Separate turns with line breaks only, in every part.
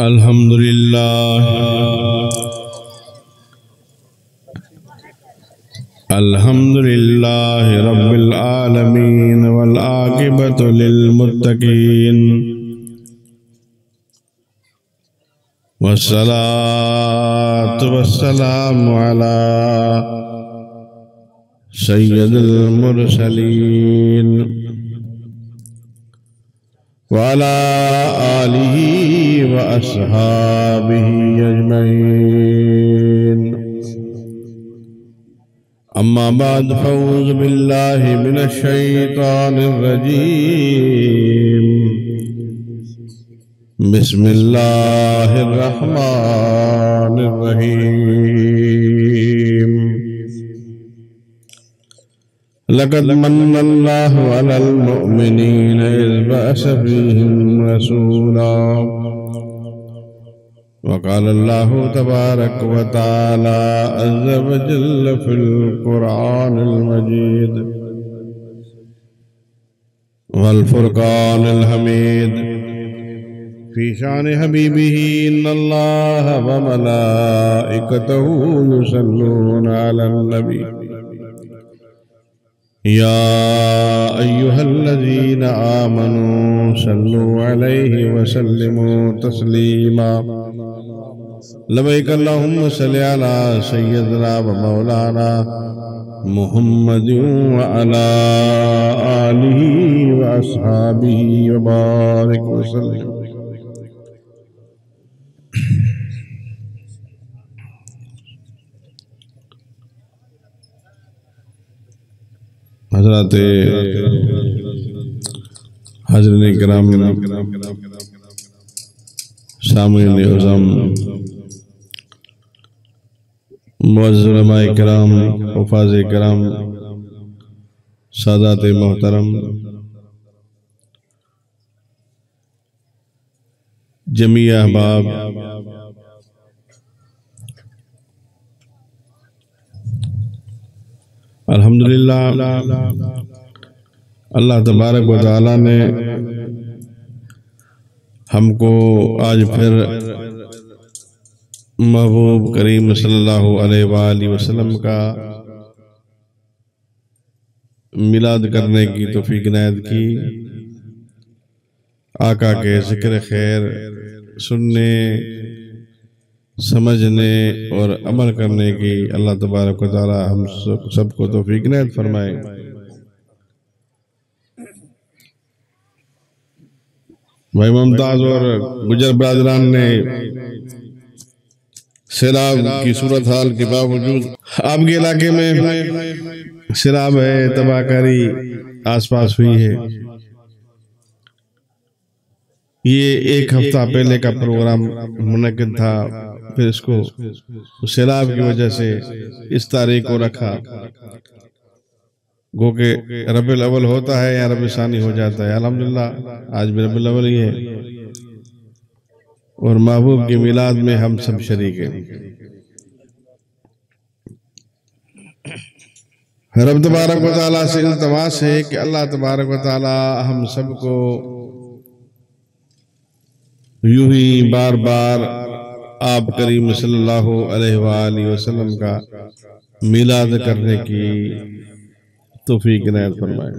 अल्हम्दुलिल्लाह अल्हम्दुलिल्लाहि रब्बिल आलमीन वल आक़िबतु लिल मुत्तक़ीन वस्सलातु वस्सलामु अला सय्यिदिल मुरसलीन व अला आलिहि व अस्हाबिहि अजमईन। अम्मा बाद फऊज़ु बिल्लाहि मिनश शैतानिर रजीम। बिस्मिल्लाहिर रहमानिर रहीम। लक़द मन्नल्लाहु अलल मुअमिनीना इज़ बअस फ़ीहिम रसूला वक़ाल अल्लाहु तबारक व तआला अज़्ज़ व जल्ल फ़िल क़ुरआनिल मजीद वल फ़ुरक़ानिल हमीद फ़ी शान हबीबिही इन्नल्लाहा व मलाइकतहु युसल्लूना अलन नबी या अय्युहल्लज़ीना आमनू सल्लु अलैहि व सल्लिमू तस्लीमा। लबैक अल्लाहुम्मा सल्लि अला सय्यिदिना व मौलाना मुहम्मदिन व अला आलिहि व अस्हाबिहि व बारिक व सल्लिम। हज़रात हाज़रीन किराम, सामीन अज़म, मुअज़्ज़िज़ उलमाए किराम, हुफ़ाज़ किराम, सादात मोहतरम, जमी अहबाब, अल्हम्दुलिल्लाह अल्लाह तबारक व तआला ने हमको आज फिर महबूब करीम सल्लल्लाहु अलैहि वसल्लम का मिलाद करने की तौफीक इनायत की। आका के ज़िक्र खैर सुनने, समझने और अमल करने की अल्लाह तबारक व तआला हम सबको तौफीक इनायत फरमाए। भाई मुमताज और गुजर बरादरान ने सैलाब की सूरत हाल के बावजूद आपके इलाके में सैलाब है, तबाहकारी आसपास हुई है। ये एक हफ्ता पहले का प्रोग्राम मुनक्किद था, फिर इसको सैलाब की वजह से इस तारीख को रखा। गो के रबीउल अव्वल होता है या रबीउल सानी हो जाता है। अल्हम्दुलिल्लाह आज भी रबीउल अव्वल ही है और महबूब की मिलाद में हम सब शरीक हैं। रब तबारक व तआला से इल्तिमास है कि अल्लाह तबारक व तआला हम सबको यूं ही बार बार आप करीम सल्लल्लाहु अलैहि वसल्लम का मिलाद करने की तौफीक इनायत फरमाए।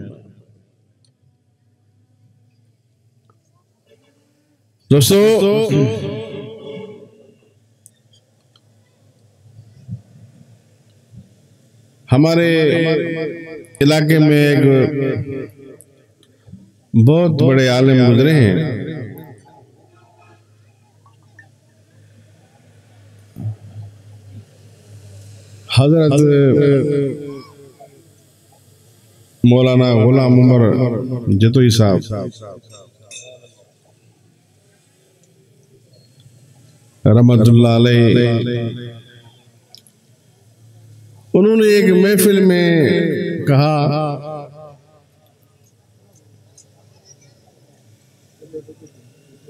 दोस्तों, हमारे इलाके में एक बहुत बड़े आलिम गुजरे हैं। हजरत मौलाना गुलाम उमर जतोई साहब, रहमतुल्लाह अलैह, उन्होंने एक महफिल में कहा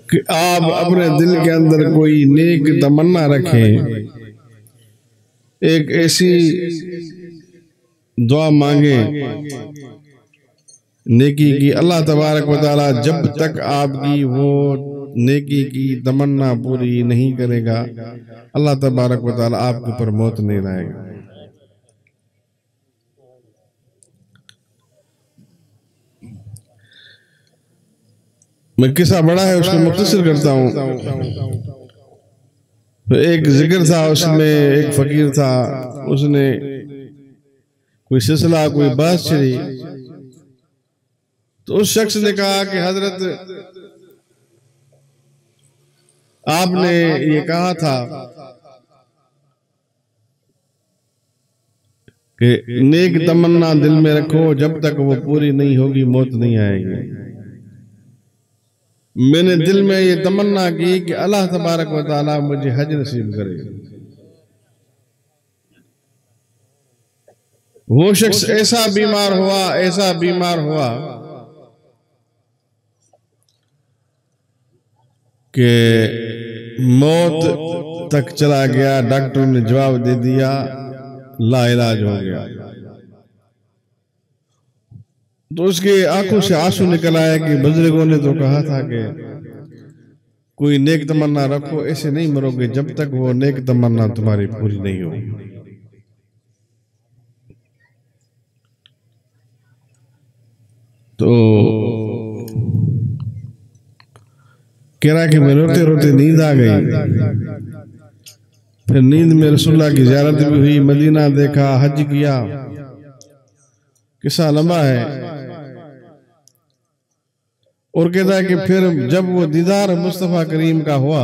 कि आप अपने दिल के अंदर कोई नेक तमन्ना रखें, एक ऐसी दुआ मांगे नेकी की, अल्लाह तबारक व तआला जब तक आपकी वो नेकी की तमन्ना पूरी नहीं करेगा, अल्लाह तबारक व तआला आपके ऊपर मौत नहीं लाएगा। मैं किस्सा बड़ा है, उसको मुख्तसर करता हूँ। तो एक जिक्र था, उसमें एक फकीर था, उसने कोई सिलसिला कोई बात छेड़ी, तो उस शख्स ने कहा कि हजरत आपने ये कहा था कि नेक तमन्ना दिल में रखो, जब तक वो पूरी नहीं होगी मौत नहीं आएगी। मैंने दिल में ये तमन्ना की कि अल्लाह तबारक व तआला मुझे हज नसीब करे। वो शख्स ऐसा बीमार हुआ कि मौत तक चला गया। डॉक्टर ने जवाब दे दिया, लाइलाज हो गया। तो उसके आंखों से आंसू निकल आया कि बुजुर्गों ने तो कहा था कि कोई नेक तमन्ना रखो, ऐसे नहीं मरोगे जब तक वो नेक तमन्ना तुम्हारी पूरी नहीं हो। तो कह रहा कि मैं रोते रोते नींद आ गई। फिर नींद में रसूलुल्लाह की ज़ियारत भी हुई, मदीना देखा, हज किया। किस्सा लंबा है। और कहता है कि फिर जब वो दीदार मुस्तफ़ा करीम का हुआ,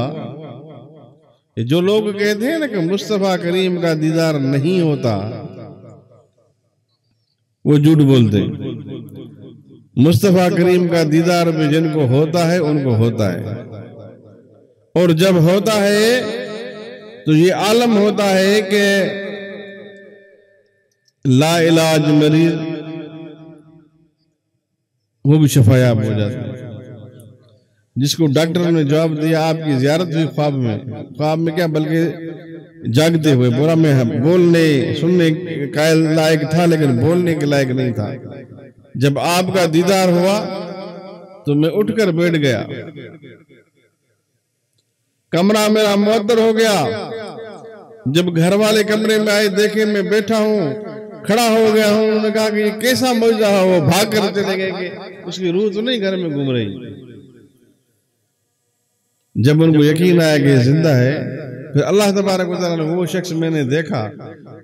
जो लोग कहते हैं ना कि मुस्तफ़ा करीम का दीदार नहीं होता, वो झूठ बोलते। मुस्तफ़ा करीम का दीदार भी जिनको होता है उनको होता है, और जब होता है तो ये आलम होता है कि ला इलाज मरीज वो भी शफायाब हो जाता है। जिसको डॉक्टर ने जवाब दिया आपकी ज़ियारत हुई ख्वाब में क्या बल्कि जागते हुए, बोला मैं बोलने सुनने कायल लायक था लेकिन बोलने के लायक नहीं था। जब आपका दीदार हुआ तो मैं उठकर बैठ गया, कमरा मेरा मुअत्तर हो गया। जब घर वाले कमरे में आए देखे मैं बैठा हूँ, खड़ा हो गया हूँ। उन्होंने कहा कि ये कैसा मौजूद है? वो भाग कर चले गए कि उसकी रूह तो नहीं घर में घूम रही। जब उनको यकीन आया कि जिंदा है, फिर अल्लाह तबारक व तआला ने वो शख्स मैंने देखा,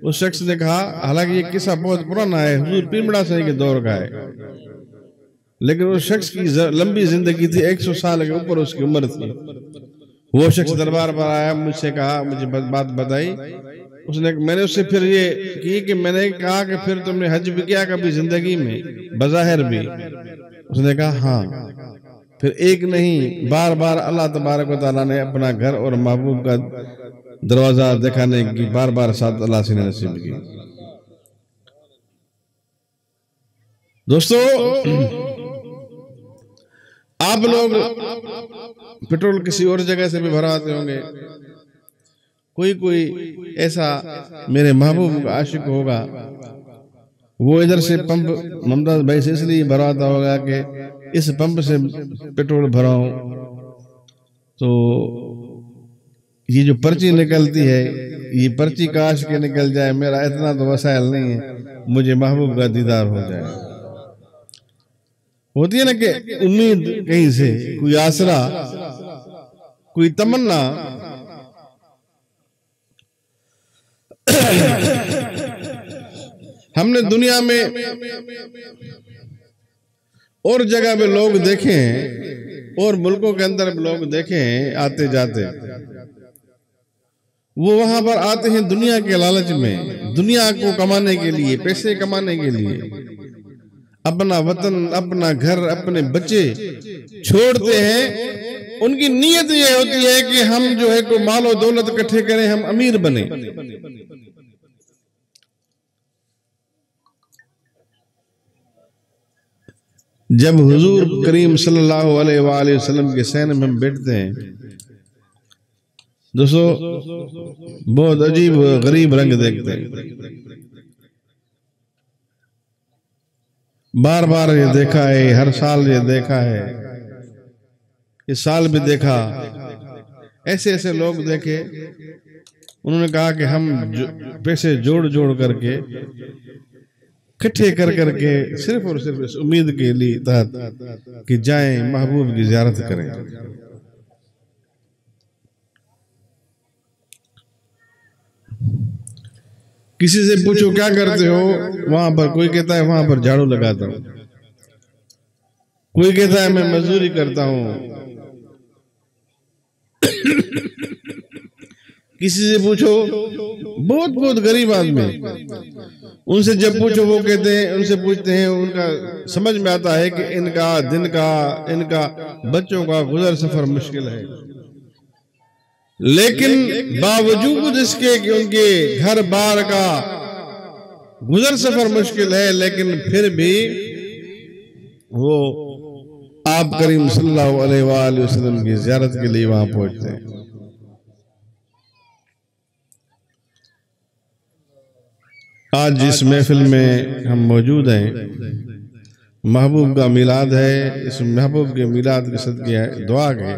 उस शख्स ने कहा, हालांकि ये किस्सा बहुत पुराना है, हुजूर पीमड़ा सही के दौर का है, लेकिन उस शख्स की लंबी जिंदगी थी, 100 साल के ऊपर उसकी उम्र थी। वो शख्स दरबार पर आया, मुझसे कहा, मुझे बात बताई। उसने मैंने उससे फिर ये की कि मैंने कहा कि फिर तुमने हज भी किया कभी जिंदगी में? बज़ाहिर भी। उसने कहा हाँ। फिर एक नहीं बार बार अल्लाह तबारक व तआला ने अपना घर और महबूब का दरवाजा दिखाने की बार बार साथ अल्लाह से नसीब की। दोस्तों, आप लोग पेट्रोल किसी और जगह से भी भरवाते होंगे, कोई ऐसा मेरे महबूब का आशिक होगा, वो इधर से पंप मुमताज भाई से इसलिए भरवाता होगा कि इस पंप से पेट्रोल भराऊं तो ये जो पर्ची निकलती है, ये पर्ची काश के निकल जाए, मेरा इतना तो वसाइल नहीं है, मुझे महबूब का दीदार हो जाए। होती है ना कि उम्मीद कहीं से, कोई आसरा, कोई तमन्ना। हमने दुनिया में और जगह पे लोग देखे हैं और मुल्कों के अंदर लोग देखे हैं आते जाते, वो वहां पर आते हैं दुनिया के लालच में, दुनिया को कमाने के लिए, पैसे कमाने के लिए, अपना वतन, अपना घर, अपने बच्चे छोड़ते हैं। उनकी नीयत ये होती है कि हम जो है को मालो दौलत इकट्ठे करें, हम अमीर बने। जब हुजूर करीम सल्लल्लाहु अलैहि वसल्लम के सहन में हम बैठते हैं, दोस्तों बहुत अजीब गरीब रंग देखते हैं। बार बार ये देखा है, हर साल ये देखा है इस साल भी देखा, ऐसे ऐसे लोग देखे, उन्होंने कहा कि हम पैसे जोड़ जोड़ करके इकट्ठे कर करके सिर्फ और सिर्फ इस उम्मीद के लिए तहत कि जाएं महबूब की ज़ियारत करें। किसी से पूछो क्या करते हो, वहां पर कोई कहता है वहां पर झाड़ू लगाता हूं, कोई कहता है मैं मजदूरी करता हूं। किसी से पूछो, बहुत बहुत गरीब आदमी, उनसे जब पूछो वो कहते हैं, उनसे पूछते हैं, उनका समझ में आता है कि इनका दिन का, इनका बच्चों का गुजर सफर मुश्किल है, लेकिन बावजूद इसके कि उनके घर बार का गुजर सफर मुश्किल है, लेकिन फिर भी वो आप करीम सल्लल्लाहु अलैहि वसल्लम की ज़ियारत के लिए वहां पहुंचते हैं। आज जिस महफिल में हम मौजूद हैं, महबूब का मिलाद है। इस महबूब के मिलाद के सदके दुआ के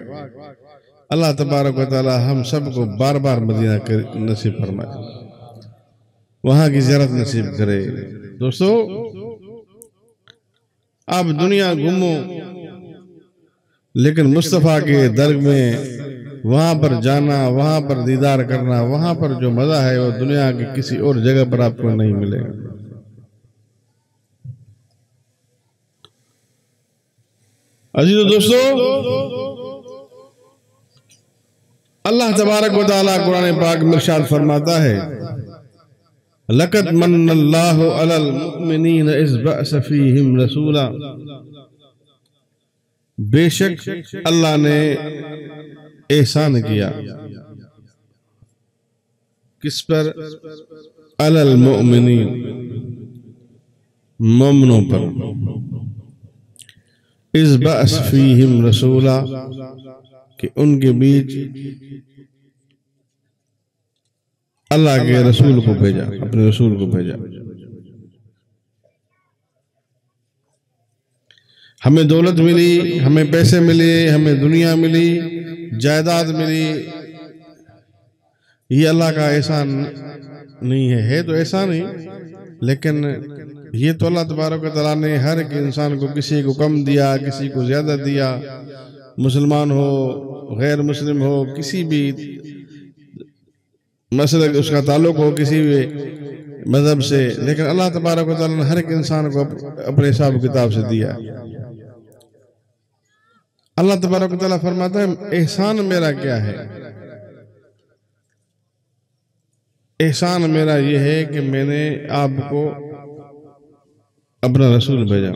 अल्लाह तबारक व तआला हम सबको बार बार मदीना नसीब फरमाए, वहां की ज़ियारत नसीब करे। दोस्तों, आप दुनिया घूमो, लेकिन मुस्तफ़ा के दर में वहां पर जाना, वहां पर दीदार करना, वहां पर जो मजा है वो दुनिया की किसी और जगह पर आपको नहीं मिलेगा। अजीज़ो दोस्तों, अल्लाह तबारक व तआला कुरान पाक में इरशाद फरमाता है, लक़द मन्नल्लाहु अलल मुमिनीन इज़ बअस फ़ीहिम रसूला। बेशक अल्लाह ने एहसान किया किस पर? अलल मुमिनीन, मोमिनों पर। इज़ बअस फ़ीहिम रसूला, कि उनके बीच अल्लाह के रसूल को भेजा, अपने रसूल को भेजा। हमें दौलत मिली, हमें पैसे मिले, हमें दुनिया मिली, जायदाद मिली, ये अल्लाह का एहसान नहीं है तो एहसान ही, लेकिन ये तो अल्लाह तबारक व तआला ने हर एक इंसान को, किसी को कम दिया, किसी को ज्यादा दिया, मुसलमान हो, गैर मुस्लिम हो, किसी भी मसलक उसका ताल्लुक हो, किसी भी मजहब से, लेकिन अल्लाह तबारक व तआला ने हर एक इंसान को अपने हिसाब किताब से दिया। अल्लाह तबारक व तआला फरमाता है, एहसान मेरा क्या है? एहसान मेरा ये है कि मैंने आपको अपना रसूल भेजा।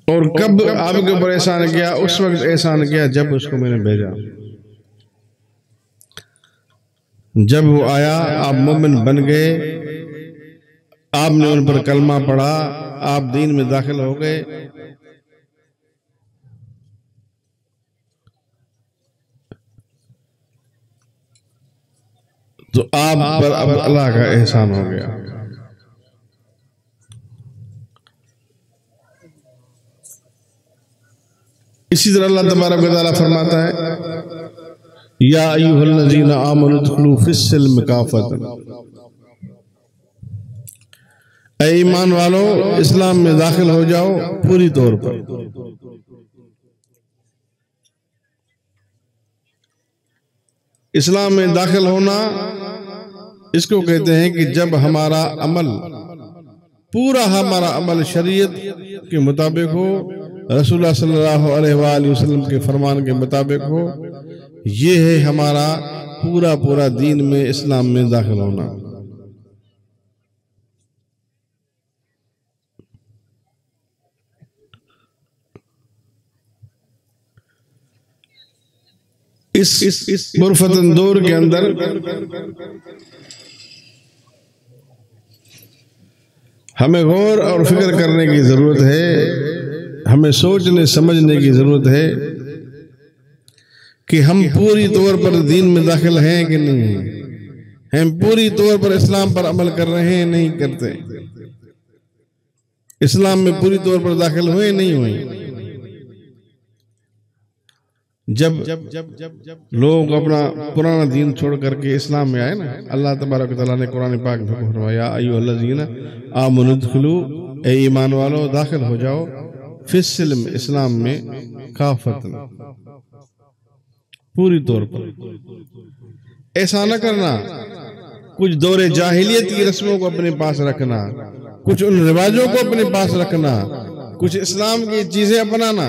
और कब आपके ऊपर एहसान किया? उस वक्त एहसान किया जब उसको मैंने भेजा। जब वो आया, आप मोमिन बन गए, आपने उन पर कलमा पढ़ा, आप दीन में दाखिल हो गए, तो आप पर अब अल्लाह का एहसान हो गया। इसी तरह अल्लाह तबारक व तआला फरमाता है, या अय्युहल्लज़ीना आमनु उदखुलू फिस्सिल्म काफ़तन। ऐ ईमान वालो, इस्लाम में दाखिल हो जाओ पूरी तौर पर। इस्लाम में दाखिल होना इसको कहते हैं कि जब हमारा अमल, पूरा हमारा अमल शरीयत के मुताबिक हो, रसूलुल्लाह सल्लल्लाहु अलैहि वसल्लम के फरमान के मुताबिक हो, ये है हमारा पूरा पूरा दीन में, इस्लाम में दाखिल होना। इस गुरफतन दौर के अंदर हमें गौर और फिक्र करने की जरूरत है, हमें सोचने समझने की जरूरत है कि हम पूरी तौर पर दीन में दाखिल हैं कि नहीं हम पूरी तौर पर इस्लाम पर अमल कर रहे हैं, नहीं करते। इस्लाम में पूरी तौर पर दाखिल हुए नहीं हुए। जब लोग अपना पुराना दीन छोड़ करके इस्लाम में आए ना, अल्लाह तबारक व तआला ने कुरान पाक में फरमाया, अय्युहल्लज़ीना आमनुदखुलू, ए ईमान वालो दाखिल हो जाओ, फिस्सिल्म इस्लाम में काफतन, पूरी तौर पर। ऐसा न करना कुछ दौरे जाहिलियत की रस्मों को अपने पास रखना, कुछ उन रिवाजों को अपने पास रखना, कुछ इस्लाम की चीजें अपनाना,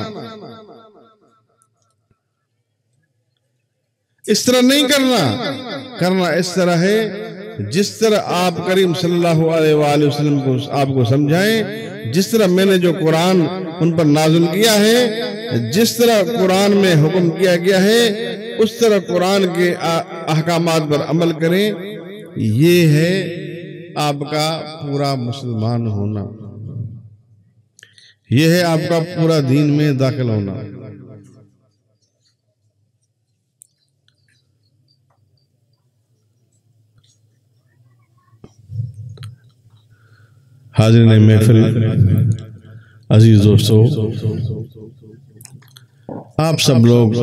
इस तरह नहीं करना इस तरह है जिस तरह आप करीम सल्लल्लाहु अलैहि वसल्लम को आपको समझाएं, जिस तरह मैंने जो कुरान उन पर नाज़िल किया है, जिस तरह कुरान में हुक्म किया गया है, उस तरह कुरान के अहकामात पर अमल करें। ये है आपका पूरा मुसलमान होना, ये है आपका पूरा दीन में दाखिल होना। हाज़िरीन महफिल, अजीज दोस्तों, आप सब लोग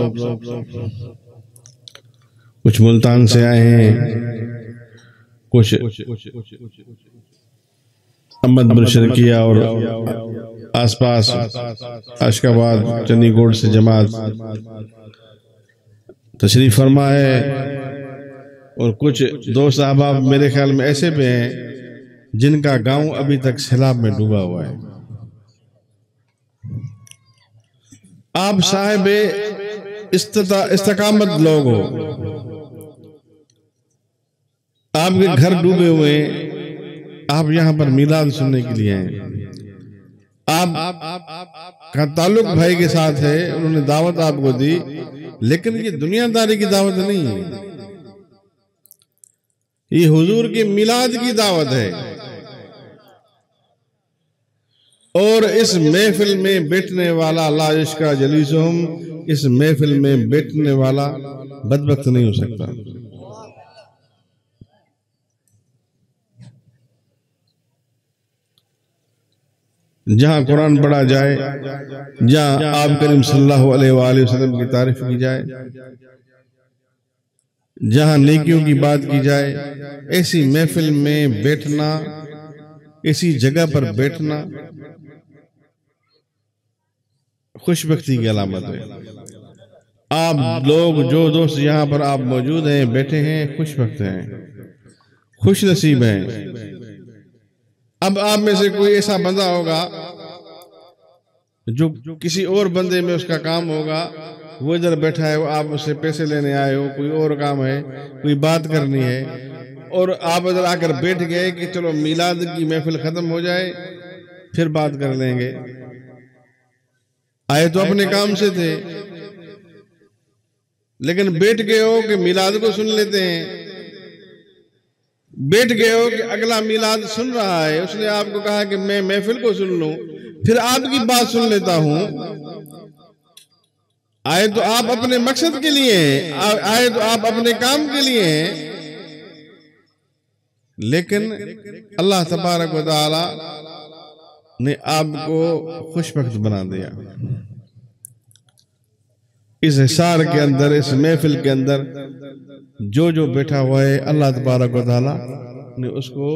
कुछ मुल्तान से आए हैं, कुछ अहमदपुर शर्किया और आसपास अशकाबाद चंडीगढ़ से जमात तशरीफ फरमा है, और कुछ दोस्त अहबाब मेरे ख्याल में ऐसे भी हैं जिनका गांव अभी तक सैलाब में डूबा हुआ है। आप साहिब इस्तकामत लोग हो, आपके घर डूबे हुए, आप यहां पर मिलाद सुनने के लिए हैं। आप का ताल्लुक भाई के साथ है, उन्होंने दावत आपको दी, लेकिन ये दुनियादारी की दावत नहीं है, ये हुजूर की मिलाद की दावत है। और इस महफिल में बैठने वाला ला यश्का जलीसुहुम, इस महफिल में बैठने वाला बदबख्त नहीं हो सकता। जहां कुरान पढ़ा जाए, जहां आप करीम सल्लल्लाहु अलैहि वसल्लम की तारीफ की जाए, जहां नेकियों की बात की जाए, ऐसी महफिल में बैठना, ऐसी जगह पर बैठना खुशबख्ती की अलामत है। आप लोग जो दोस्त यहाँ पर आप मौजूद हैं, बैठे हैं, खुशबख्त हैं, खुश नसीब हैं। अब आप में से कोई ऐसा बंदा होगा जो किसी और बंदे में उसका काम होगा, वो इधर बैठा है, वो आप उससे पैसे लेने आए हो, कोई और काम है, कोई बात करनी है, और आप इधर आकर बैठ गए कि चलो मिलाद की महफिल खत्म हो जाए फिर बात कर लेंगे। आए तो अपने काम से थे, लेकिन बैठ गए हो कि मिलाद को सुन लेते हैं, बैठ गए हो कि अगला मिलाद सुन रहा है, उसने आपको कहा कि मैं महफिल को सुन लूं, फिर आपकी बात सुन लेता हूं। आए तो आप अपने मकसद के लिए, आए तो आप अपने काम के लिए, लेकिन अल्लाह तबारक व तआला ने आपको खुशबख्त बना दिया। इस हिसार के अंदर, इस महफिल के अंदर जो जो बैठा हुआ है, अल्लाह तबारक व तआला ने उसको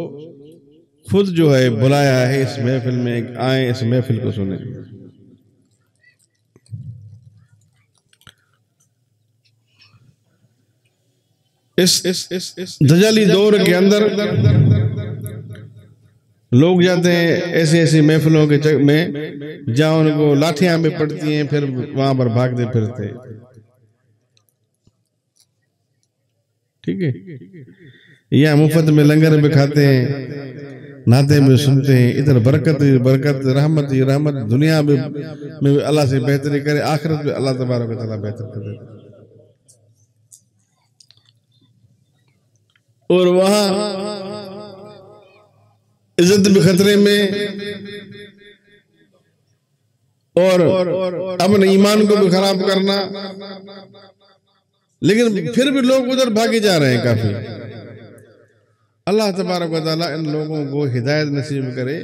खुद जो है बुलाया है इस महफिल में, आए इस महफिल को सुने। इस दजाली दौर के अंदर लोग जाते हैं ऐसी ऐसी महफिलों के में जहां उनको लाठियां भी पड़ती हैं, फिर वहां पर भागते फिरते। ठीक है, यहाँ मुफ्त में लंगर भी खाते हैं, नाते भी सुनते हैं, इधर बरकत बरकत, रहमत ही रहमत, दुनिया में अल्लाह से बेहतरी करे, आखिरत में अल्लाह तबारक व तआला बेहतर करे। और वहां इज्जत भी खतरे में, और अपने ईमान को भी खराब करना, लेकिन फिर भी लोग उधर भागे जा रहे हैं काफी। अल्लाह तबारक व तआला इन लोगों को हिदायत नसीब करे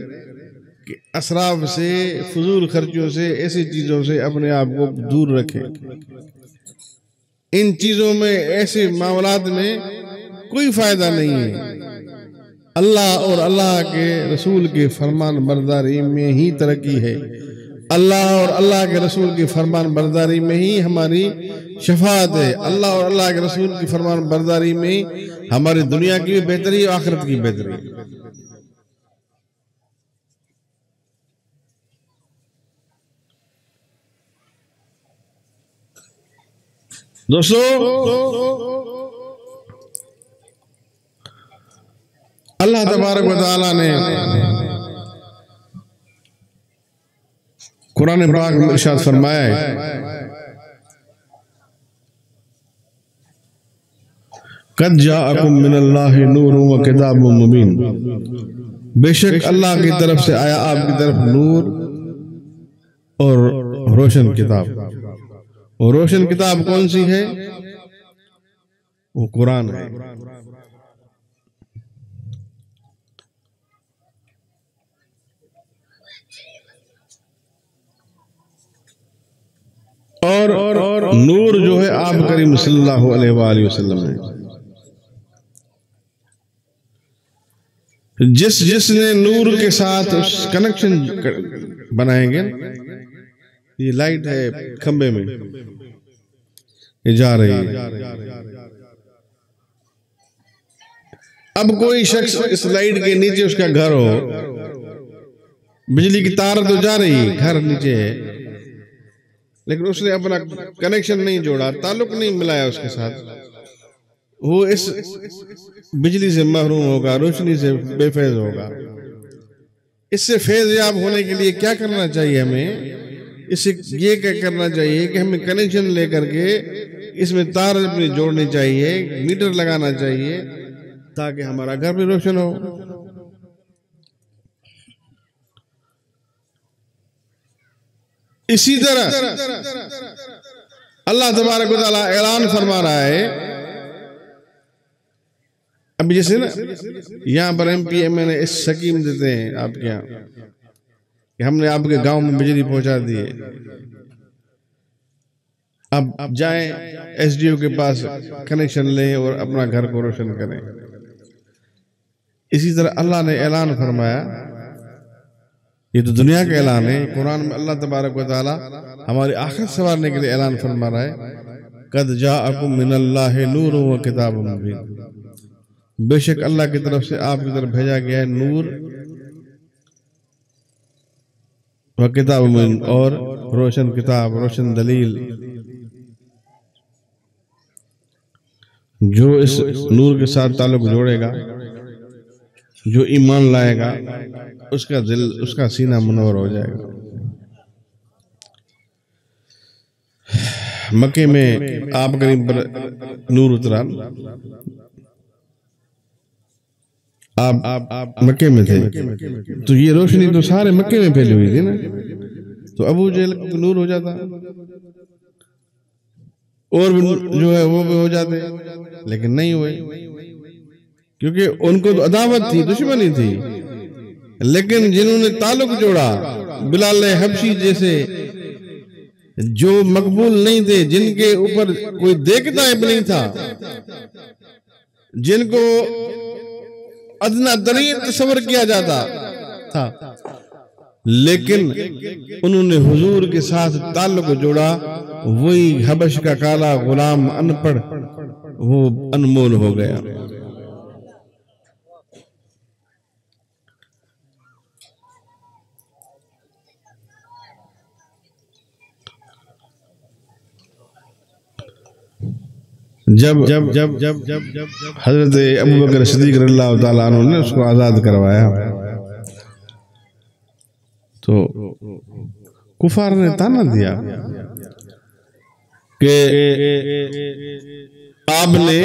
कि असराफ से, फजूल खर्चों से, ऐसी चीज़ों से अपने आप को दूर रखे। इन चीज़ों में, ऐसे मामलात में कोई फ़ायदा नहीं है। अल्लाह और अल्लाह के रसूल के फरमान बरदारी में ही तरक्की है। अल्लाह और अल्लाह के रसूल की फरमान बरदारी में ही हमारी शफाअत है। अल्लाह और अल्लाह के रसूल की फरमान बरदारी में ही हमारी दुनिया की भी बेहतरी और आखिरत की बेहतरी। दोस्तों, अल्लाह तबारक व तआला ने कुरान पाक में इरशाद फरमाया है, कद जाअकुम मिनल्लाहि नूरुन व किताबुम मुबीन। बेशक अल्लाह की तरफ से आया आपकी तरफ नूर और रोशन किताब। और रोशन किताब कौन सी है? वो कुरान है। और नूर जो है आप करीम सल्लल्लाहु अलैहि वसल्लम है। जिसने नूर के साथ उस कनेक्शन बनाएंगे, ये लाइट है खंबे में, ये जा रही है। अब कोई शख्स इस लाइट के नीचे उसका घर हो, बिजली की तार तो जा रही है, घर नीचे है, लेकिन उसने अपना कनेक्शन नहीं जोड़ा, ताल्लुक नहीं मिलाया उसके साथ, वो इस बिजली से महरूम होगा, रोशनी से बेफैज होगा। इससे फैज़याब होने के लिए क्या करना चाहिए हमें? इससे ये क्या करना चाहिए कि हमें कनेक्शन लेकर के इसमें तार अपनी जोड़नी चाहिए, मीटर लगाना चाहिए, ताकि हमारा घर भी रोशन हो। इसी तरह अल्लाह तबारक व तआला ऐलान फरमा रहा है, अभी जैसे ना यहाँ पर MPMA इस स्कीम देते हैं आपके यहाँ कि हमने आपके गांव में बिजली पहुंचा दी है, अब जाएं SDO के पास कनेक्शन लें और अपना घर को रोशन करें। इसी तरह अल्लाह ने ऐलान फरमाया, ये तो दुनिया का ऐलान है, कुरान में अल्लाह तबारक व तआला हमारी आखिरत संवारने के लिए ऐलान फरमा रहा है, कद जाअकुम मिनल्लाहि नूरुन व किताबुम मुबीन। बेशक अल्लाह की तरफ से आपकी तरफ भेजा गया है नूर व किताब मुबीन, और रोशन किताब, रोशन दलील। जो इस नूर के साथ ताल्लुक जोड़ेगा, जो ईमान लाएगा, उसका दिल, उसका सीना मुनव्वर हो जाएगा। मक्के में आप करीम पर नूर उतरा, आप मक्के में थे, तो ये रोशनी तो सारे मक्के में फैली हुई थी ना, तो अबू जहल को नूर हो जाता, और जो है वो भी हो जाते, लेकिन नहीं हुए, क्योंकि उनको तो अदावत थी, दुश्मनी थी। लेकिन जिन्होंने ताल्लुक जोड़ा, बिलाल हबशी जैसे जो मकबूल नहीं थे, जिनके ऊपर कोई देखता है नहीं था, जिनको अदना तरीन तस्वर किया जाता था, लेकिन उन्होंने हुजूर के साथ ताल्लुक जोड़ा, वही हबश का काला गुलाम अनपढ़ वो अनमोल हो गया। जब जब जब जब जब जब हजरत अबू बकर सिद्दीक रज़ियल्लाहु ताला अन्हु ने उसको आजाद करवाया, तो कुफार ने ताना दिया कि आपने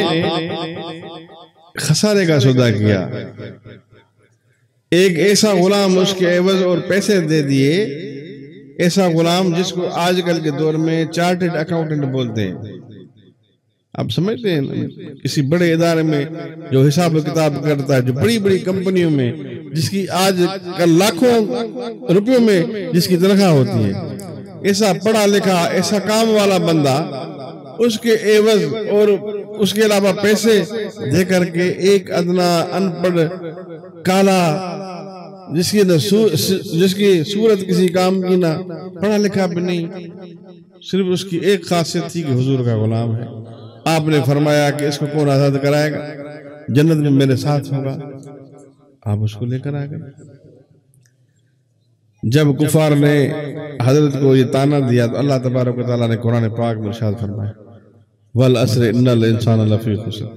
खसारे का सौदा किया, एक ऐसा गुलाम उसके एवज और पैसे दे दिए, ऐसा गुलाम जिसको आजकल के दौर में चार्टर्ड अकाउंटेंट बोलते हैं। आप समझते हैं किसी बड़े इदारे में जो हिसाब किताब करता है, जो बड़ी बड़ी कंपनियों में जिसकी आज कल लाखों रुपयों में जिसकी तनख्वाह होती है, ऐसा पढ़ा लिखा ऐसा काम वाला बंदा उसके एवज और उसके अलावा पैसे दे करके एक अदना अनपढ़ काला जिसकी सूरत किसी काम की ना, पढ़ा लिखा भी नहीं, सिर्फ उसकी एक खासियत थी कि हुजूर का गुलाम है। आपने फरमाया कि इसको कौन आजाद कराएगा, जन्नत में मेरे साथ होगा, आप उसको लेकर आ गए। जब कुफार ने हजरत को ये ताना दिया तो अल्लाह तबारक व तआला ने कुरान पाक में इरशाद फरमाया, वल अस्र इन्नल इंसान लफी खुसर।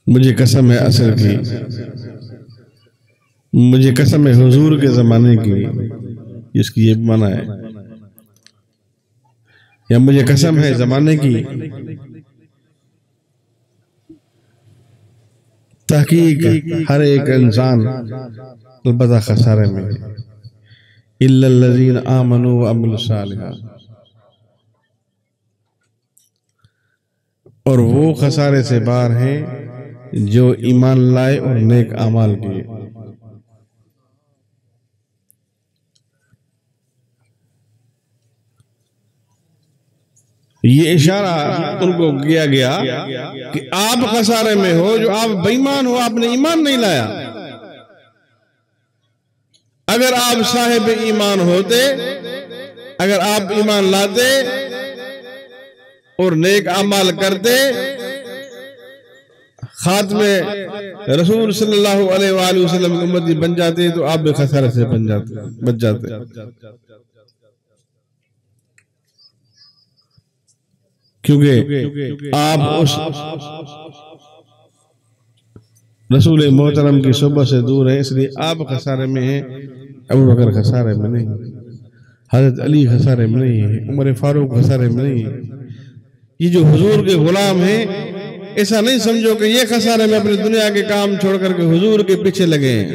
मुझे कसम है असर की, मुझे कसम है हुजूर के जमाने की, इसकी ये माना है, या मुझे कसम है जमाने की, तहकीक हर एक इंसान अलबत्ता खसारे में, इल्लल्लज़ीन आमनू व अमिलुस सालिहात, और वो खसारे से बाहर हैं जो ईमान लाए और नेक अमाल किए। ये इशारा उनको किया गया कि आप खसारे में हो, जो आप बेईमान हो, आपने ईमान नहीं लाया। अगर आप साहिब ईमान होते, अगर आप ईमान लाते और नेक अमाल करते, खात्मे रसूल सल्लल्लाहु अलैहि वसल्लम की उम्मती बन जाते, तो आप भी खसारे से बच जाते। क्योंकि आप उस रसूल मोहतरम की सुबह से दूर है, इसलिए आप खसारे में हैं। अबू बकर खसारे में नहीं, हजरत अली खसारे में नहीं है, उमर फारूक खसारे में नहीं है। ये जो हुजूर के गुलाम हैं, ऐसा नहीं समझो कि ये खसारे में अपनी दुनिया के काम छोड़ करके हुजूर के पीछे लगे हैं।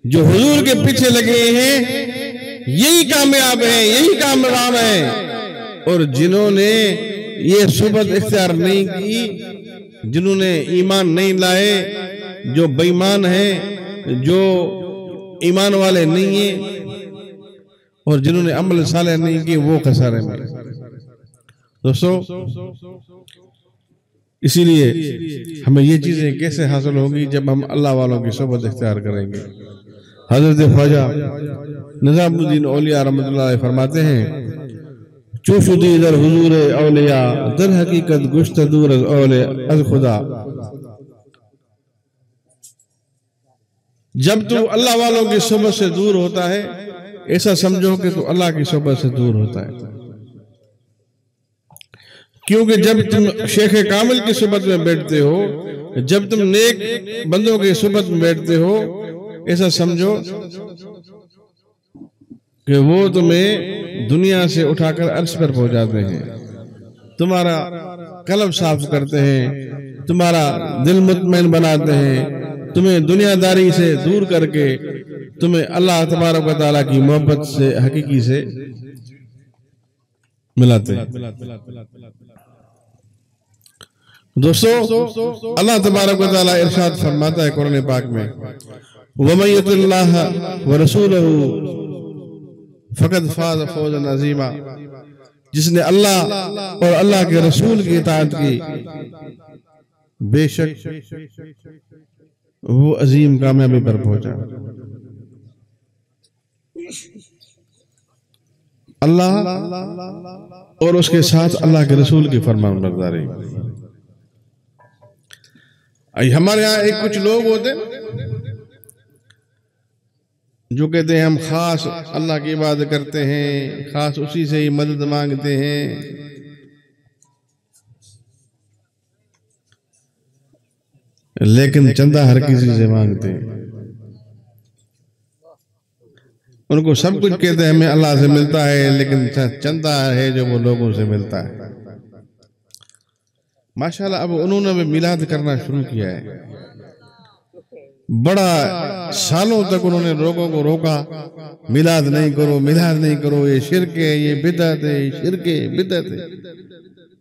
जो हुजूर के पीछे लगे हैं यही कामयाब हैं, यही कामयाब हैं। और जिन्होंने ये सुबत इख्तियार नहीं की, जिन्होंने ईमान नहीं लाए, जो बेईमान हैं, जो ईमान वाले नहीं हैं, और जिन्होंने अमल साले नहीं किए, वो खसारे में। दोस्तों, इसीलिए हमें ये चीजें कैसे हासिल होगी जब हम अल्लाह वालों की सोबत इख्तियार करेंगे। हजरत ख्वाजा निजामुद्दीन औलिया रहमतुल्लाह अलैह फरमाते हैं, चूशुदी दर हुजूर औलिया दर हकीकत गुश्त दूर औले अज खुदा। जब तू अल्लाह वालों की सोबत से दूर होता है, ऐसा समझो कि तू अल्लाह की सोबत से दूर होता है। क्योंकि जब तुम शेख कामिल की सुबत में बैठते हो, जब तुम नेक बंदों की सुबत में बैठते हो, ऐसा समझो कि वो तुम्हें दुनिया से उठाकर अर्श पर पहुंचाते हैं, तुम्हारा कल्ब साफ करते हैं, तुम्हारा दिल मुतमईन बनाते हैं, तुम्हें दुनियादारी से दूर करके तुम्हें अल्लाह तबारक व तआला की मोहब्बत से हकीकी से मिलाते हैं। दोस्तों, अल्लाह तबारक व तआला इरशाद फरमाता है कुरान पाक में, वमन युतिल्लाह व रसूलहू फकद फाज़ फौज़न अज़ीमा। जिसने अल्लाह और अल्लाह के रसूल की इताअत की, बेशक वो अजीम कामयाबी पर पहुंचा। अल्लाह और उसके साथ अल्लाह के रसूल की फरमाबरदारी। हमारे यहाँ एक कुछ लोग होते जो कहते हैं हम खास अल्लाह की इबादत करते हैं, खास उसी से ही मदद मांगते हैं। लेकिन चंदा हर किसी से मांगते हैं। उनको सब कुछ कहते हैं हमें अल्लाह से मिलता है, लेकिन चंदा है जो वो लोगों से मिलता है। माशाल्लाह अब उन्होंने भी मिलाद करना शुरू किया है। बड़ा सालों तक उन्होंने लोगों को रोका, मिलाद नहीं करो, मिलाद नहीं करो, ये शिरक है, ये बिदअत है, शिरक है, बिदअत है।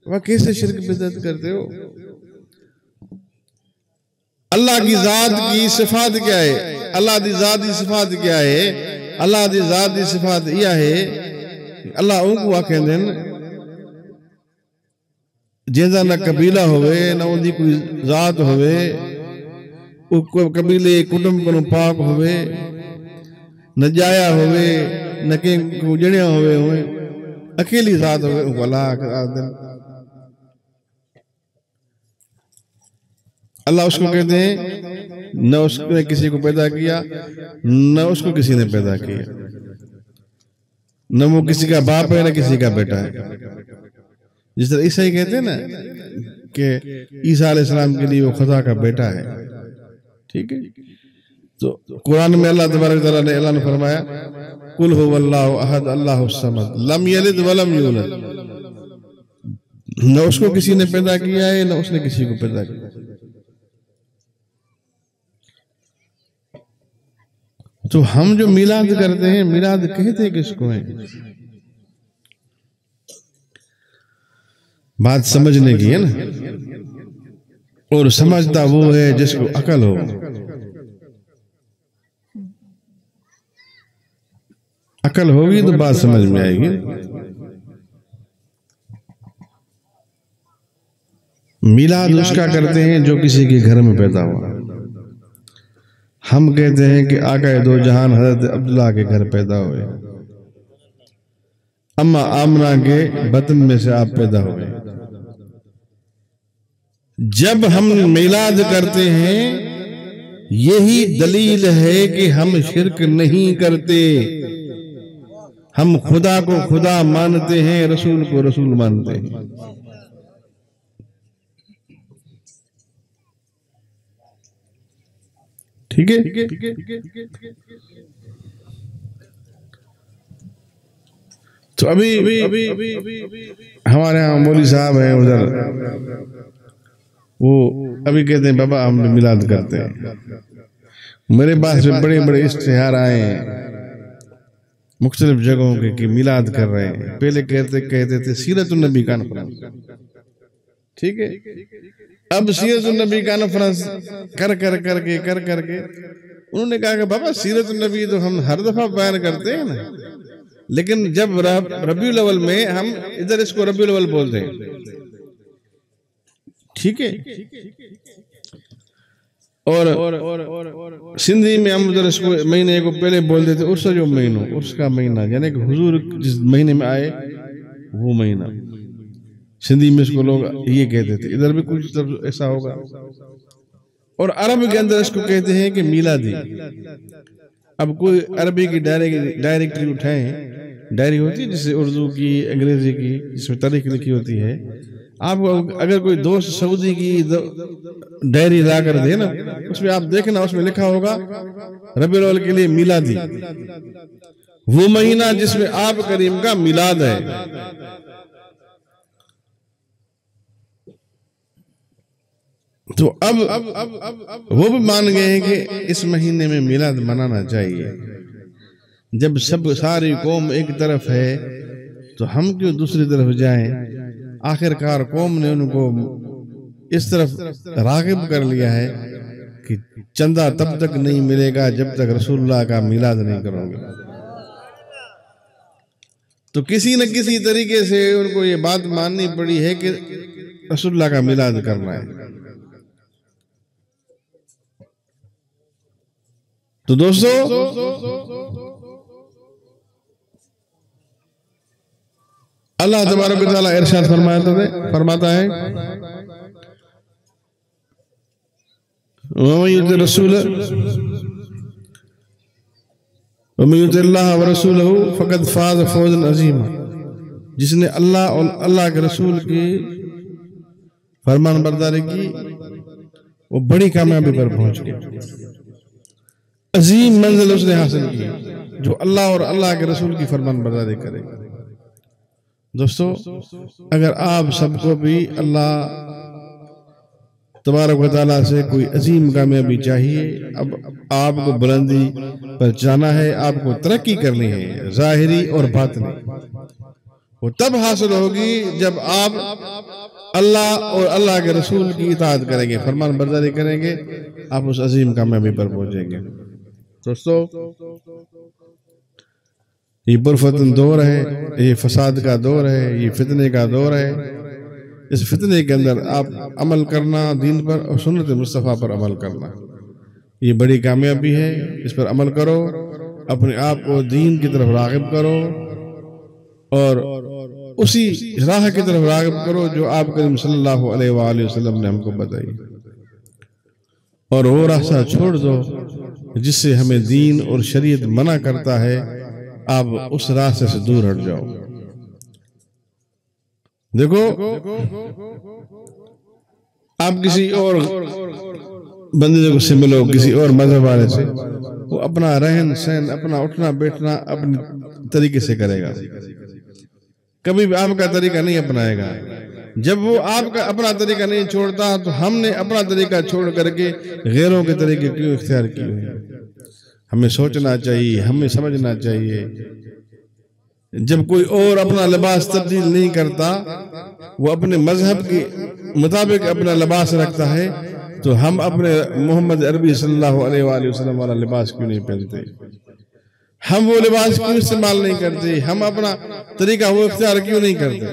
वह कैसे शिरक बिदअत करते हो? अल्लाह की जात की सिफात क्या है? अल्लाह की जात की सिफात क्या है? अल्लाह की जात की सिफात यह है अल्लाह उनको आखेंदे जैसा न कबीला होवे न उनकी कोई जात होवे, कबीले कुटुंब को पाक होवे, न जाया होवे, न के जड़िया होवे, अकेली जात होवे, उनको अल्लाह अल्लाह उसको कहते हैं न उसने किसी को पैदा किया न उसको किसी ने पैदा किया, न वो किसी का बाप है न किसी का बेटा है। जिस तरह ईसाई कहते हैं ना कि ईसा अलैहिस्सलाम के लिए वो खुदा का बेटा है, ठीक है। तो कुरान में अल्लाह तबारक व तआला ने ऐलान फरमाया कुल हुवल्लाहु अहद अल्लाहुस समद लम यलिद वलम यूलद, न उसको किसी ने पैदा किया है न उसने किसी को पैदा किया। तो हम जो मिलाद करते हैं, मिलाद कहते किसको है? बात समझने की है ना, और समझता वो है जिसको अकल हो। अकल होगी तो बात समझ में आएगी। मिलाद उसका करते हैं जो किसी के घर में पैदा हुआ। हम कहते हैं कि आका दो जहान हजरत अब्दुल्ला के घर पैदा हुए, अम्मा आमना के बतन में से आप पैदा हुए। जब हम मिलाद करते हैं यही दलील है कि हम शिरक नहीं करते, हम खुदा को खुदा मानते हैं, रसूल को रसूल मानते हैं। ठीक है। तो अभी हमारे यहाँ मौलवी साहब हैं उधर, वो अभी कहते हैं बाबा हम मिलाद करते हैं। मेरे पास में बड़े बड़े इश्तिहार आए हैं मुख्तलिफ जगहों के कि मिलाद कर रहे हैं। पहले कहते थे सीरतुन नबी कॉन्फ्रेंस, ठीक है। अब सीरतुन नबी कॉन्फ्रेंस कर करके उन्होंने कहा कि बाबा सीरतुन नबी तो हम हर दफा बयान करते हैं ना, लेकिन जब रबीउल अव्वल में हम इधर इसको रबीउल अव्वल बोलते हैं, ठीक है। और सिंधी में हम उधर इसको महीने को पहले बोलते थे उर्स जो महीनों, उर्स का महीना, यानी कि हुजूर जिस महीने में आए वो महीना। सिंधी में इसको लोग ये कहते थे, इधर भी कुछ तब ऐसा होगा। और अरब के अंदर इसको कहते हैं कि मीलादी। अब कोई अरबी की डायरेक्टरी उठाएं, डायरी होती है जिससे उर्दू की, अंग्रेजी की, जिसमें तारीख लिखी होती है। आप अगर कोई दोस्त सऊदी की डायरी ला कर दे ना, उसमें आप देखना उसमें लिखा होगा रबीउल अव्वल के लिए मिलादी, वो महीना जिसमें आप करीम का मिलाद है। तो अब वो भी मान गए हैं कि इस महीने में मिलाद मनाना चाहिए। जब सब सारी कौम एक तरफ है तो हम क्यों दूसरी तरफ जाएं? आखिरकार कौम ने उनको इस तरफ रागिब कर लिया है कि चंदा तब तक नहीं मिलेगा जब तक रसूलुल्लाह का मिलाद नहीं करोगे। तो किसी न किसी तरीके से उनको ये बात माननी पड़ी है कि रसूलुल्लाह का मिलाद करना है। तो दोस्तों, अल्लाह तबारक व तआला इरशाद फरमाता है रसूल व रसूलहू फक़द फ़ाज़ फ़ौज़न अज़ीमा, जिसने अल्लाह और अल्लाह के रसूल की फरमान बरदारी की वो बड़ी कामयाबी पर पहुंच गया। अजीम मंजिल उसने हासिल की जो अल्लाह और अल्लाह के रसूल की फरमान बरदारी करेगा। दोस्तों, अगर आप सबको भी अल्लाह तबारक व तआला से कोई अजीम कामयाबी चाहिए। अब आपको बुलंदी पर जाना है, आपको तरक्की करनी है, ज़ाहिरी और बातिनी। वो तब हासिल होगी जब आप अल्लाह और अल्लाह के रसूल की इताअत करेंगे, फरमान बरदारी करेंगे, आप उस अजीम कामयाबी पर पहुंचेंगे। दोस्तों, ये पुरफतन दौर है, ये फसाद का दौर है, ये फितने का दौर है। इस फितने के अंदर आप अमल करना, दीन पर और सुन्नत मुस्तफ़ा पर अमल करना, ये बड़ी कामयाबी है। इस पर अमल करो, अपने आप को दीन की तरफ राग़िब करो और उसी राह की तरफ राग़िब करो जो आप करीम सल्लल्लाहु अलैहि वसल्लम ने हमको बताई, और वो रास्ता छोड़ दो जिससे हमें दीन और शरीयत मना करता है। आप उस रास्ते से दूर हट जाओ। देखो, आप किसी और बंदे से मिलो, किसी और मजहब वाले से, वो अपना रहन सहन, अपना उठना बैठना अपने तरीके से करेगा, कभी भी आपका तरीका नहीं अपनाएगा। जब वो आपका अपना तरीका नहीं छोड़ता, तो हमने अपना तरीका छोड़ करके गैरों के तरीके क्यों इख्तियार किए? हमें सोचना चाहिए, हमें समझना चाहिए। जब कोई और अपना लिबास तब्दील नहीं करता, वो अपने मजहब के मुताबिक अपना लिबास रखता है, तो हम अपने मोहम्मद अरबी सल्लल्लाहु अलैहि वसल्लम वाला लिबास क्यों नहीं पहनते? हम वो लिबास क्यों इस्तेमाल नहीं करते? हम अपना तरीका वो इख्तियार क्यों नहीं करते?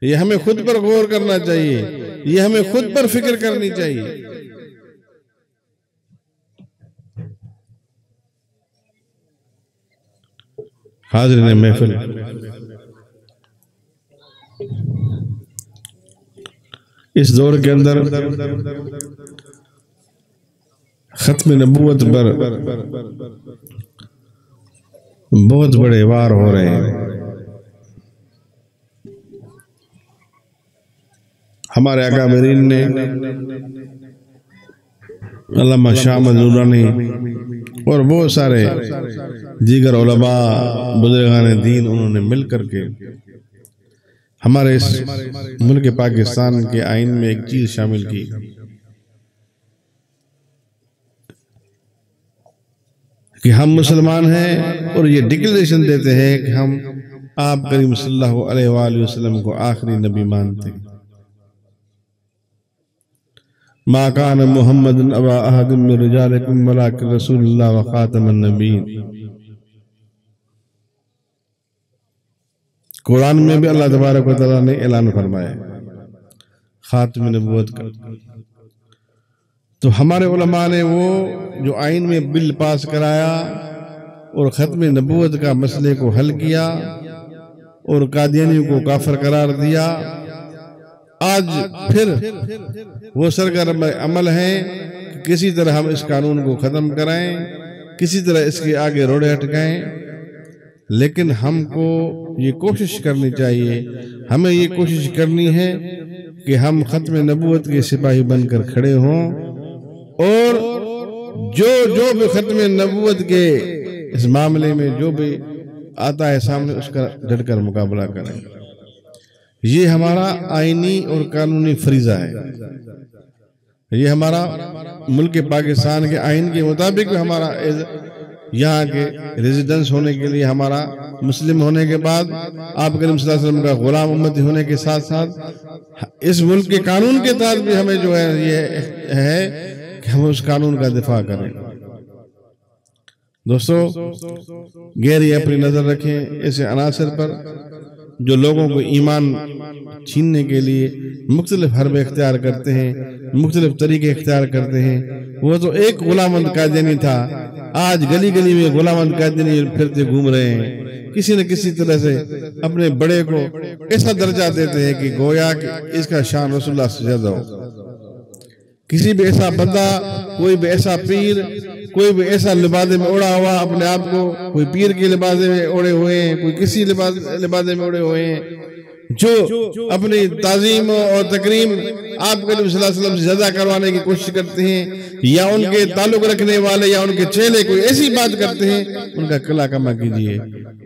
ये हमें खुद पर गौर करना चाहिए, ये हमें खुद पर फिक्र करनी चाहिए। हाज़िरीन महफिल, इस दौर के अंदर खत्म नबूवत पर बहुत बड़े वार हो रहे हैं। हमारे अकाबरीन ने, अल्लामा शाह अहमद नूरानी और बहुत सारे दीगर उलमा बुजुर्गान दीन, उन्होंने मिल करके हमारे इस मुल्क पाकिस्तान के आइन में एक चीज शामिल की कि हम मुसलमान हैं और ये डिक्लेरेशन देते हैं कि हम आप करीम सल्लल्लाहु अलैहि वसल्लम को आखिरी नबी मानते हैं। मा कान मुहम्मदुन अबा अहदिम मिन रिजालिकुम वलाकिन रसूलुल्लाह व खातमुन नबीय्यीन। कुरान में भी अल्लाह तबारक व तआला ने ऐलान फरमाया खातमुन नबुव्वत का। तो हमारे उलमा ने वो जो आइन में बिल पास कराया और खत्म नबुव्वत का मसले को हल किया और कादियानियों को काफिर करार दिया, आज फिर वो सरगर्म अमल है कि किसी तरह हम इस कानून को ख़त्म कराएं, किसी तरह इसके आगे रोड़े अटकाएं। लेकिन हमको ये कोशिश करनी चाहिए, हमें ये कोशिश करनी है कि हम खत्म नबूवत के सिपाही बनकर खड़े हों और जो भी खत्म नबूवत के इस मामले में जो भी आता है सामने, उसका डटकर मुकाबला करें। ये हमारा आईनी और कानूनी फरीजा है। ये हमारा मुल्क पाकिस्तान के आइन के मुताबिक हमारा यहाँ के रेजिडेंस होने के लिए, हमारा मुस्लिम होने के बाद आप करीम सल्लल्लाहु अलैहि वसल्लम का गुलाम उम्मती होने के साथ साथ इस मुल्क के कानून के तहत भी हमें जो है ये है कि हम उस कानून का दिफा करें। दोस्तों, गहरी अपनी नजर रखें ऐसे अनासर पर जो लोगों को ईमान छीनने के लिए मुख्तलिफ हरबे इख्तियार करते हैं, मुख्तलिफ तरीके इख्तियार करते हैं। वो तो एक गुलामंद कादियानी था, आज गली गली में गुलामंद कादियानी फिरते घूम रहे हैं। किसी न किसी तरह से अपने बड़े को ऐसा दर्जा देते हैं कि गोया कि इसका शान रसूलुल्लाह से ज्यादा हो। किसी भी ऐसा बंदा, कोई भी ऐसा पीर, कोई भी ऐसा लिबादे में उड़ा हुआ अपने आप को, कोई पीर के लिबादे में उड़े हुए हैं, कोई किसी लिबादे में उड़े हुए हैं, जो अपनी ताजीम और तकरीम आप करीम सल्लल्लाहु अलैहि वसल्लम से ज्यादा करवाने की कोशिश करते हैं, या उनके ताल्लुक रखने वाले या उनके चेले कोई ऐसी बात करते हैं, उनका कला कमा कीजिए,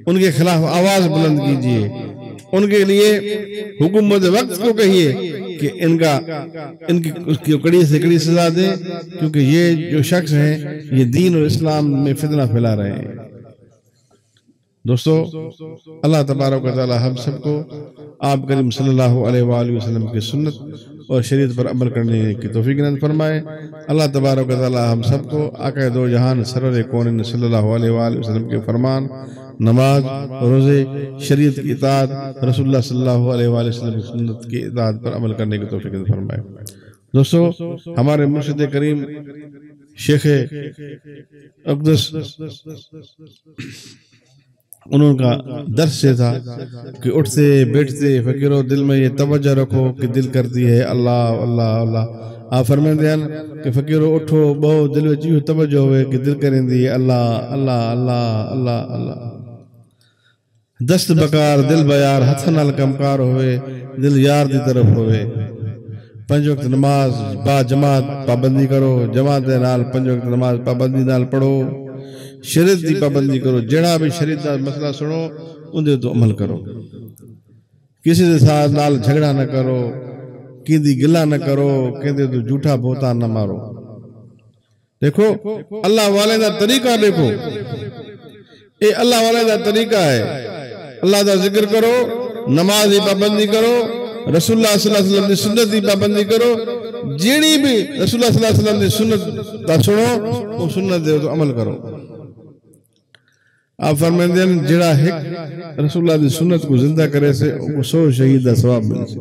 उनके खिलाफ आवाज बुलंद कीजिए, उनके लिए हुकूमत वक्त को कहिए कि इनकी उसकी कड़ी से कड़ी सजा दें, क्योंकि ये जो शख्स हैं ये दीन और इस्लाम में फितना फैला रहे हैं। दोस्तों, अल्लाह तबारक व तआला हम सबको आप करीम सल्लल्लाहु अलैहि वसल्लम की सुन्नत और शरीयत पर अमल करने की तौफीक इनायत फरमाए। अल्लाह तबारक व तआला हम सबको आका दो जहान सरवर कौन सल्लल्लाहु अलैहि वसल्लम के फरमान, नमाज, रोज़े, शरीयत की इताअत, रसूलुल्लाह सल्लल्लाहु अलैहि वसल्लम की सुन्नत की इताअत पर अमल करने की तौफीक इनायत फरमाए। दोस्तों, हमारे मुर्शिद करीम शेख अक़दस उनका दर्स से था कि उठते बैठते फ़कीरों दिल में ये तवज्जो रखो कि दिल करती है अल्लाह अल्लाह अल्लाह। आप फरमाते हैं कि फ़कीरों उठो बहुत दिल में इहो तवज्जो होवे कि दिल करेंदी है अल्लाह अल्लाह अल्लाह अल्लाह अल्लाह। दस्त बकार दिल बयार हथ नाल कमकार होवे, दिल यार दी तरफ होवे। पंज वक्त नमाज बा जमात पाबंदी करो, जमात दे नाल पंज वक्त नमाज पाबंदी नाल पढ़ो, शरीयत की पाबंदी करो, जड़ा भी शरीयत का मसला सुनो उनके तो अमल करो, किसी के साथ नाल झगड़ा न करो, किसी गिला न करो, कहते तो झूठा बोता न मारो। देखो अल्लाह वाले का तरीका, देखो ये अल्लाह वाले का तरीका है। अल्लाह का जिक्र करो, नमाज की पाबंदी करो, रसूलुल्लाह सल्लल्लाहु अलैहि वसल्लम की सुन्नत की पाबंदी करो, जेड़ी भी रसूलुल्लाह सल्लल्लाहु अलैहि वसल्लम की सुन्नत का सुनो वो सुन्नत दे तो अमल करो। आप फरमाते हैं जेड़ा एक रसूलुल्लाह की सुन्नत को जिंदा करे से 100 शहीद का सवाब मिलसे।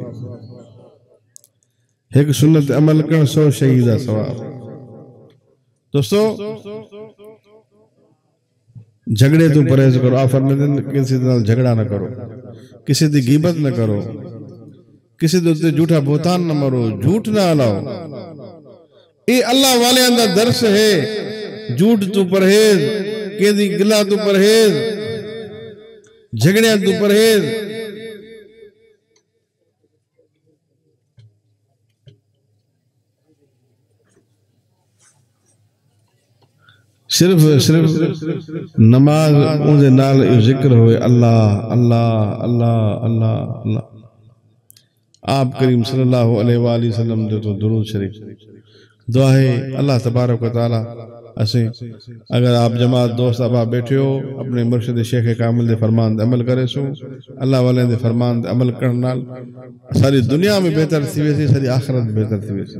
एक सुन्नत अमल कर 100 शहीद का सवाब। दोस्तों, झगड़े तो परहेज करो। आप फरमाते हैं किसी के झगड़ा न करो, किसी की गीबत न करो, किसी के उत्ते झूठा बोतान न मारो, झूठ ना हलाओ। ये अल्लाह वाले अंदर दर्श है। झूठ तू परहेज, केदी गिला तू परहेज, झगड़िया तू परहेज। सिर्फ नमाज उनके नाल जिक्र होए अल्लाह अल्लाह अल्लाह अल्लाह अल्लाह। आप करीम सल्लल्लाहु अलैहि वसल्लम जो तो दुरूद शरीफ दुआ है अल्लाह तबारक व तआला असें अगर आप जमात दोस्त अब आप बैठे हो अपने मुर्शिद शेख कामिल दे फरमान दे अमल करे सो अल्लाह वाले दे फरमान दे अमल करन नाल सारी दुनिया में बेहतर थी वैसी सारी आखिरत में बेहतर थी वैसी।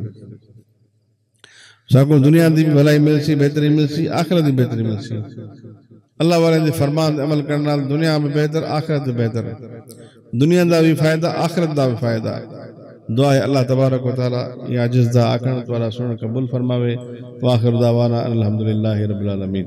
साको दुनिया दी भी भलाई मिलसी, बेहतरी मिलसी, आखिरत दी बेहतरी मिलसी। अल्लाह वाले दे फरमान दे अमल करन नाल दुनिया में बेहतर, आखिरत में बेहतर है। दुनिया दा भी फायदा, आखिरत दा भी फायदा है। दुआ है अल्लाह तबारक व तआला ये आजिज़ दा आखिरत वाला सुन कबूल फरमावे। व आखिर दावाना अल्हम्दुलिल्लाहि रब्बिल आलमीन।